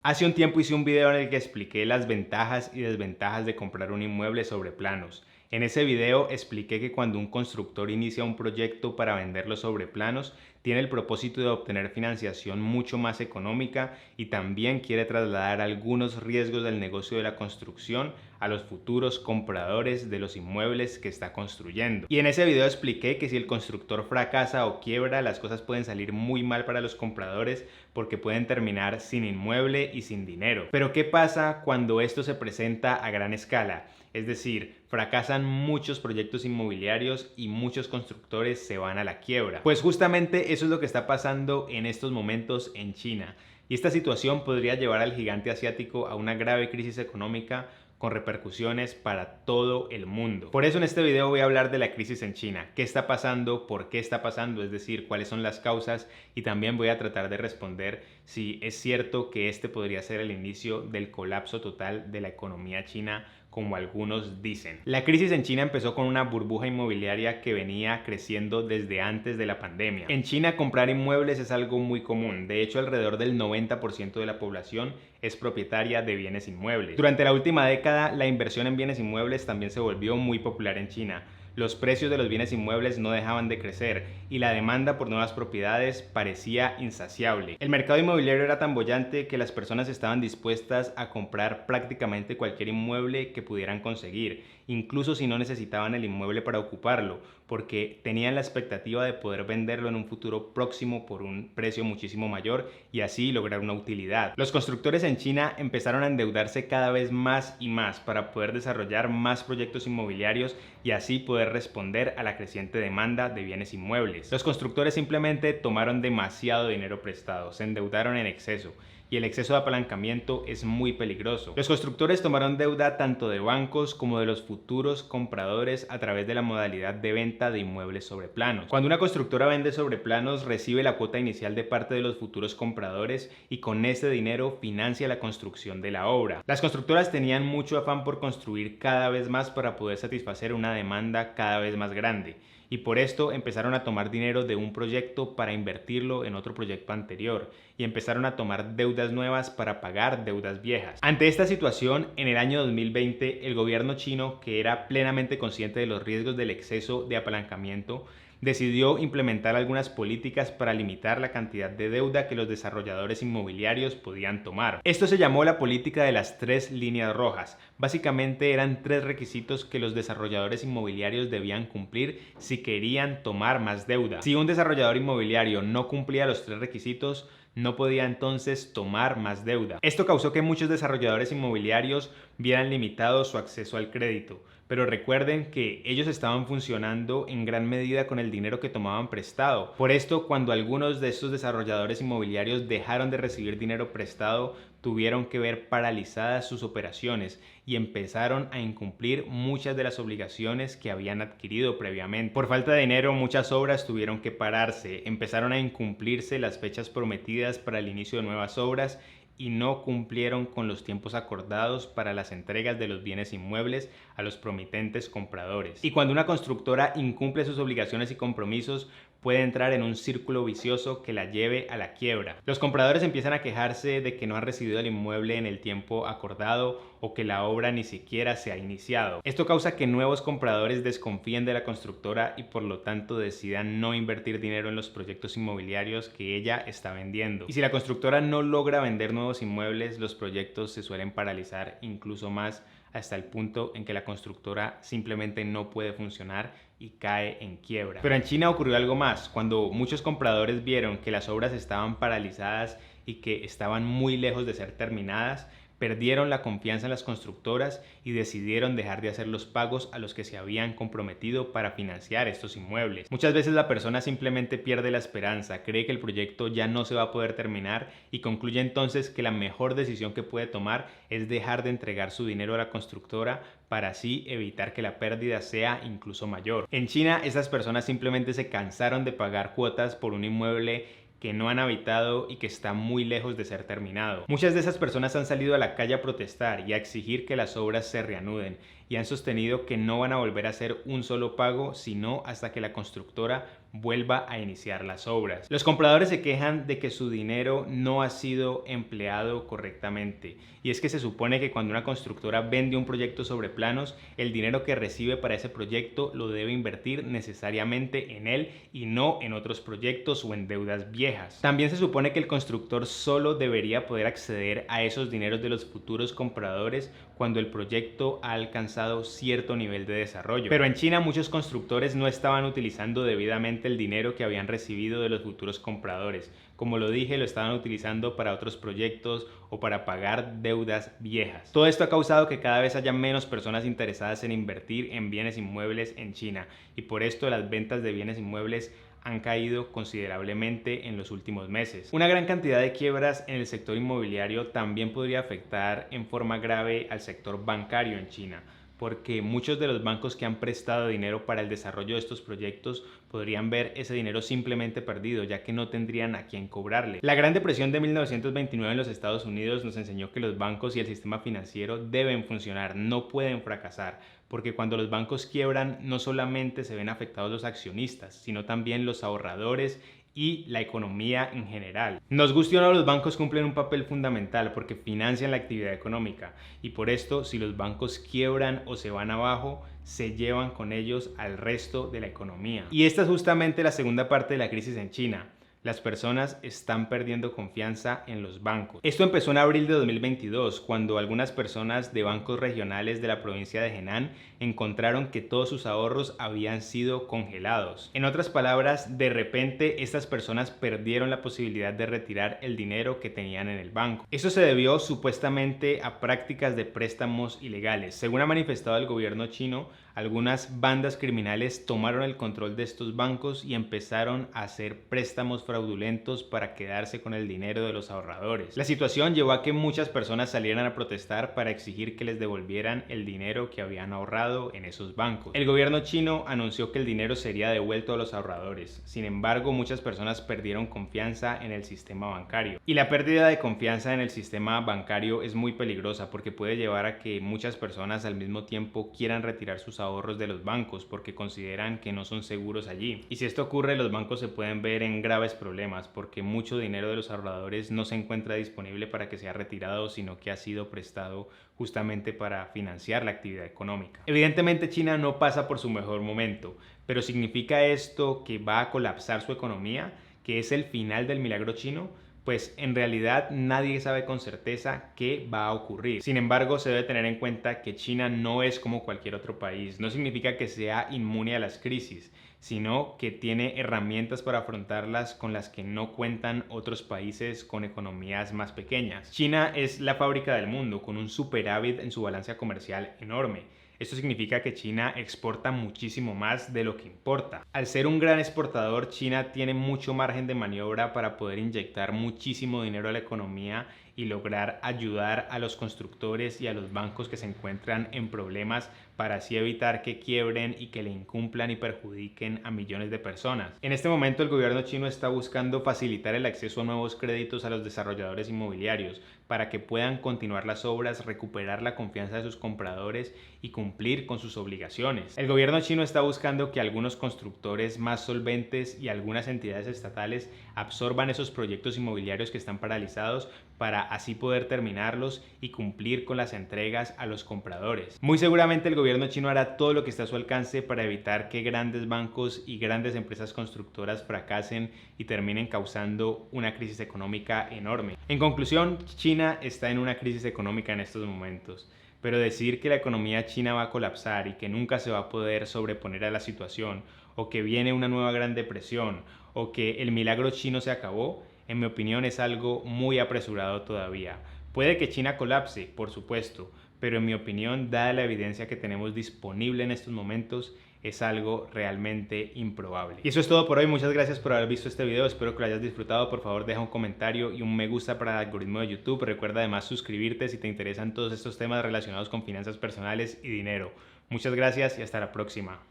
Hace un tiempo hice un video en el que expliqué las ventajas y desventajas de comprar un inmueble sobre planos. En ese video expliqué que cuando un constructor inicia un proyecto para venderlo sobre planos, tiene el propósito de obtener financiación mucho más económica y también quiere trasladar algunos riesgos del negocio de la construcción a los futuros compradores de los inmuebles que está construyendo. Y en ese video expliqué que si el constructor fracasa o quiebra, las cosas pueden salir muy mal para los compradores porque pueden terminar sin inmueble y sin dinero. Pero ¿qué pasa cuando esto se presenta a gran escala? Es decir, fracasan muchos proyectos inmobiliarios y muchos constructores se van a la quiebra. Pues justamente eso es lo que está pasando en estos momentos en China. Y esta situación podría llevar al gigante asiático a una grave crisis económica con repercusiones para todo el mundo. Por eso en este video voy a hablar de la crisis en China, qué está pasando, por qué está pasando, es decir, cuáles son las causas, y también voy a tratar de responder si es cierto que este podría ser el inicio del colapso total de la economía china, como algunos dicen. La crisis en China empezó con una burbuja inmobiliaria que venía creciendo desde antes de la pandemia. En China comprar inmuebles es algo muy común, de hecho alrededor del 90% de la población es propietaria de bienes inmuebles. Durante la última década, la inversión en bienes inmuebles también se volvió muy popular en China. Los precios de los bienes inmuebles no dejaban de crecer y la demanda por nuevas propiedades parecía insaciable. El mercado inmobiliario era tan boyante que las personas estaban dispuestas a comprar prácticamente cualquier inmueble que pudieran conseguir, incluso si no necesitaban el inmueble para ocuparlo, porque tenían la expectativa de poder venderlo en un futuro próximo por un precio muchísimo mayor y así lograr una utilidad. Los constructores en China empezaron a endeudarse cada vez más y más para poder desarrollar más proyectos inmobiliarios y así poder responder a la creciente demanda de bienes inmuebles. Los constructores simplemente tomaron demasiado dinero prestado, se endeudaron en exceso y el exceso de apalancamiento es muy peligroso. Los constructores tomaron deuda tanto de bancos como de los futuros compradores a través de la modalidad de venta de inmuebles sobre planos. Cuando una constructora vende sobre planos, recibe la cuota inicial de parte de los futuros compradores y con ese dinero financia la construcción de la obra. Las constructoras tenían mucho afán por construir cada vez más para poder satisfacer una demanda cada vez más grande, y por esto empezaron a tomar dinero de un proyecto para invertirlo en otro proyecto anterior y empezaron a tomar deudas nuevas para pagar deudas viejas. Ante esta situación, en el año 2020, el gobierno chino, que era plenamente consciente de los riesgos del exceso de apalancamiento, decidió implementar algunas políticas para limitar la cantidad de deuda que los desarrolladores inmobiliarios podían tomar. Esto se llamó la política de las 3 líneas rojas. Básicamente eran 3 requisitos que los desarrolladores inmobiliarios debían cumplir si querían tomar más deuda. Si un desarrollador inmobiliario no cumplía los 3 requisitos, no podía entonces tomar más deuda. Esto causó que muchos desarrolladores inmobiliarios vieran limitado su acceso al crédito. Pero recuerden que ellos estaban funcionando en gran medida con el dinero que tomaban prestado. Por esto, cuando algunos de estos desarrolladores inmobiliarios dejaron de recibir dinero prestado, tuvieron que ver paralizadas sus operaciones y empezaron a incumplir muchas de las obligaciones que habían adquirido previamente. Por falta de dinero, muchas obras tuvieron que pararse, empezaron a incumplirse las fechas prometidas para el inicio de nuevas obras y no cumplieron con los tiempos acordados para las entregas de los bienes inmuebles a los promitentes compradores. Y cuando una constructora incumple sus obligaciones y compromisos, puede entrar en un círculo vicioso que la lleve a la quiebra. Los compradores empiezan a quejarse de que no han recibido el inmueble en el tiempo acordado o que la obra ni siquiera se ha iniciado. Esto causa que nuevos compradores desconfíen de la constructora y por lo tanto decidan no invertir dinero en los proyectos inmobiliarios que ella está vendiendo. Y si la constructora no logra vender nuevos inmuebles, los proyectos se suelen paralizar incluso más, hasta el punto en que la constructora simplemente no puede funcionar y cae en quiebra. Pero en China ocurrió algo más. Cuando muchos compradores vieron que las obras estaban paralizadas y que estaban muy lejos de ser terminadas, perdieron la confianza en las constructoras y decidieron dejar de hacer los pagos a los que se habían comprometido para financiar estos inmuebles. Muchas veces la persona simplemente pierde la esperanza, cree que el proyecto ya no se va a poder terminar y concluye entonces que la mejor decisión que puede tomar es dejar de entregar su dinero a la constructora para así evitar que la pérdida sea incluso mayor. En China, estas personas simplemente se cansaron de pagar cuotas por un inmueble que no han habitado y que está muy lejos de ser terminado. Muchas de esas personas han salido a la calle a protestar y a exigir que las obras se reanuden y han sostenido que no van a volver a hacer un solo pago, sino hasta que la constructora vuelva a iniciar las obras. Los compradores se quejan de que su dinero no ha sido empleado correctamente, y es que se supone que cuando una constructora vende un proyecto sobre planos, el dinero que recibe para ese proyecto lo debe invertir necesariamente en él y no en otros proyectos o en deudas viejas. También se supone que el constructor solo debería poder acceder a esos dineros de los futuros compradores cuando el proyecto ha alcanzado cierto nivel de desarrollo. Pero en China muchos constructores no estaban utilizando debidamente el dinero que habían recibido de los futuros compradores. Como lo dije, lo estaban utilizando para otros proyectos o para pagar deudas viejas. Todo esto ha causado que cada vez haya menos personas interesadas en invertir en bienes inmuebles en China, y por esto las ventas de bienes inmuebles han caído considerablemente en los últimos meses. Una gran cantidad de quiebras en el sector inmobiliario también podría afectar en forma grave al sector bancario en China, porque muchos de los bancos que han prestado dinero para el desarrollo de estos proyectos podrían ver ese dinero simplemente perdido, ya que no tendrían a quién cobrarle. La Gran Depresión de 1929 en los Estados Unidos nos enseñó que los bancos y el sistema financiero deben funcionar, no pueden fracasar, porque cuando los bancos quiebran no solamente se ven afectados los accionistas, sino también los ahorradores y la economía en general. Nos guste o no, los bancos cumplen un papel fundamental porque financian la actividad económica, y por esto si los bancos quiebran o se van abajo, se llevan con ellos al resto de la economía. Y esta es justamente la segunda parte de la crisis en China. Las personas están perdiendo confianza en los bancos. Esto empezó en abril de 2022, cuando algunas personas de bancos regionales de la provincia de Henan encontraron que todos sus ahorros habían sido congelados. En otras palabras, de repente estas personas perdieron la posibilidad de retirar el dinero que tenían en el banco. Esto se debió supuestamente a prácticas de préstamos ilegales. Según ha manifestado el gobierno chino, algunas bandas criminales tomaron el control de estos bancos y empezaron a hacer préstamos fraudulentos para quedarse con el dinero de los ahorradores. La situación llevó a que muchas personas salieran a protestar para exigir que les devolvieran el dinero que habían ahorrado en esos bancos. El gobierno chino anunció que el dinero sería devuelto a los ahorradores. Sin embargo, muchas personas perdieron confianza en el sistema bancario. Y la pérdida de confianza en el sistema bancario es muy peligrosa porque puede llevar a que muchas personas al mismo tiempo quieran retirar sus ahorros de los bancos porque consideran que no son seguros allí. Y si esto ocurre, los bancos se pueden ver en graves problemas porque mucho dinero de los ahorradores no se encuentra disponible para que sea retirado, sino que ha sido prestado justamente para financiar la actividad económica. Evidentemente China no pasa por su mejor momento, pero ¿significa esto que va a colapsar su economía, que es el final del milagro chino? Pues en realidad nadie sabe con certeza qué va a ocurrir. Sin embargo, se debe tener en cuenta que China no es como cualquier otro país. No significa que sea inmune a las crisis, sino que tiene herramientas para afrontarlas con las que no cuentan otros países con economías más pequeñas. China es la fábrica del mundo, con un superávit en su balanza comercial enorme. Esto significa que China exporta muchísimo más de lo que importa. Al ser un gran exportador, China tiene mucho margen de maniobra para poder inyectar muchísimo dinero a la economía y lograr ayudar a los constructores y a los bancos que se encuentran en problemas para así evitar que quiebren y que le incumplan y perjudiquen a millones de personas. En este momento el gobierno chino está buscando facilitar el acceso a nuevos créditos a los desarrolladores inmobiliarios para que puedan continuar las obras, recuperar la confianza de sus compradores y cumplir con sus obligaciones. El gobierno chino está buscando que algunos constructores más solventes y algunas entidades estatales absorban esos proyectos inmobiliarios que están paralizados para así poder terminarlos y cumplir con las entregas a los compradores. Muy seguramente el gobierno chino hará todo lo que está a su alcance para evitar que grandes bancos y grandes empresas constructoras fracasen y terminen causando una crisis económica enorme. En conclusión, China está en una crisis económica en estos momentos. Pero decir que la economía china va a colapsar y que nunca se va a poder sobreponer a la situación, o que viene una nueva gran depresión, o que el milagro chino se acabó, en mi opinión es algo muy apresurado todavía. Puede que China colapse, por supuesto, pero en mi opinión, dada la evidencia que tenemos disponible en estos momentos, es algo realmente improbable. Y eso es todo por hoy. Muchas gracias por haber visto este video. Espero que lo hayas disfrutado. Por favor, deja un comentario y un me gusta para el algoritmo de YouTube. Recuerda además suscribirte si te interesan todos estos temas relacionados con finanzas personales y dinero. Muchas gracias y hasta la próxima.